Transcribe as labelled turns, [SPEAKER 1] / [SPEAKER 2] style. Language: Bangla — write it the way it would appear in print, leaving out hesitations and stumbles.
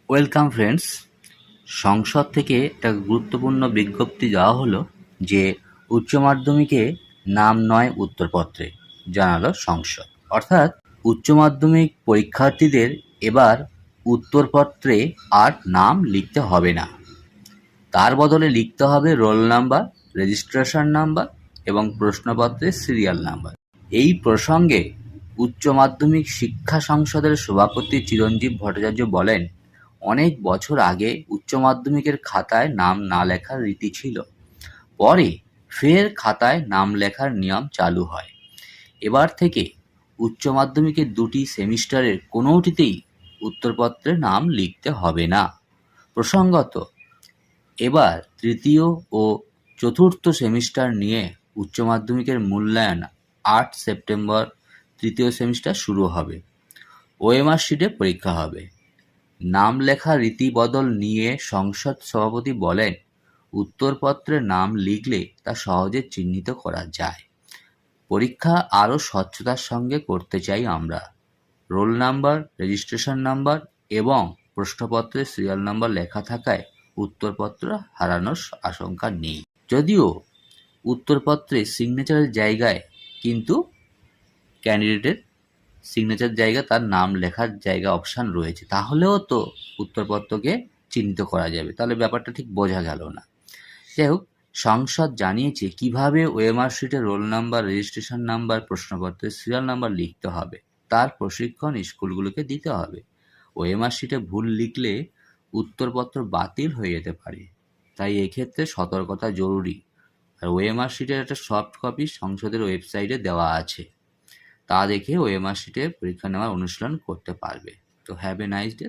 [SPEAKER 1] Welcome friends. সংসদ থেকে একটা গুরুত্বপূর্ণ বিজ্ঞপ্তি দেওয়া হলো যে উচ্চ মাধ্যমিকে নাম নয় উত্তরপত্রে, জানালো সংসদ। অর্থাৎ উচ্চ মাধ্যমিক পরীক্ষার্থীদের এবার উত্তরপত্রে আর নাম লিখতে হবে না, তার বদলে লিখতে হবে রোল নাম্বার, রেজিস্ট্রেশন নাম্বার এবং প্রশ্নপত্রের সিরিয়াল নাম্বার। এই প্রসঙ্গে উচ্চ মাধ্যমিক শিক্ষা সংসদের সভাপতি চিরঞ্জীব ভট্টাচার্য বলেন, অনেক বছর আগে উচ্চ মাধ্যমিকের খাতায় নাম না লেখার রীতি ছিল, পরে ফের খাতায় নাম লেখার নিয়ম চালু হয়। এবার থেকে উচ্চ মাধ্যমিকের দুটি সেমিস্টারের কোনোটিতেই উত্তরপত্রে নাম লিখতে হবে না। প্রসঙ্গত, এবার তৃতীয় ও চতুর্থ সেমিস্টার নিয়ে উচ্চ মাধ্যমিকের মূল্যায়ন ৮ সেপ্টেম্বর তৃতীয় সেমিস্টার শুরু হবে। ওএমআর শিটে পরীক্ষা হবে। নাম লেখা রীতি বদল নিয়ে সংসদ সভাপতি বলেন, উত্তরপত্রে নাম লিখলে তা সহজে চিহ্নিত করা যায়। পরীক্ষা আরও স্বচ্ছতার সঙ্গে করতে চাই আমরা। রোল নাম্বার, রেজিস্ট্রেশন নাম্বার এবং প্রশ্নপত্রের সিরিয়াল নাম্বার লেখা থাকায় উত্তরপত্র হারানোর আশঙ্কা নেই। যদিও উত্তরপত্রে সিগনেচারের জায়গায় কিন্তু ক্যান্ডিডেটের সিগনেচার জায়গা তার নাম লেখার জায়গা অপশান রয়েছে, তাহলেও তো উত্তরপত্রকে চিহ্নিত করা যাবে। তাহলে ব্যাপারটা ঠিক বোঝা গেল না। যাই হোক, সংসদ জানিয়েছে কিভাবে ওএমআর শিটে রোল নাম্বার, রেজিস্ট্রেশন নাম্বার, প্রশ্নপত্রের সিরিয়াল নাম্বার লিখতে হবে, তার প্রশিক্ষণ স্কুলগুলোকে দিতে হবে। ওএমআর শিটে ভুল লিখলে উত্তরপত্র বাতিল হয়ে যেতে পারে, তাই এক্ষেত্রে সতর্কতা জরুরি। আর ওএমআর শিটের একটা সফট কপি সংসদের ওয়েবসাইটে দেওয়া আছে, তা দেখে ওএমআর শিটে পরীক্ষা নেওয়ার অনুশীলন করতে পারবে। তো হ্যাভ এ নাইস ডে।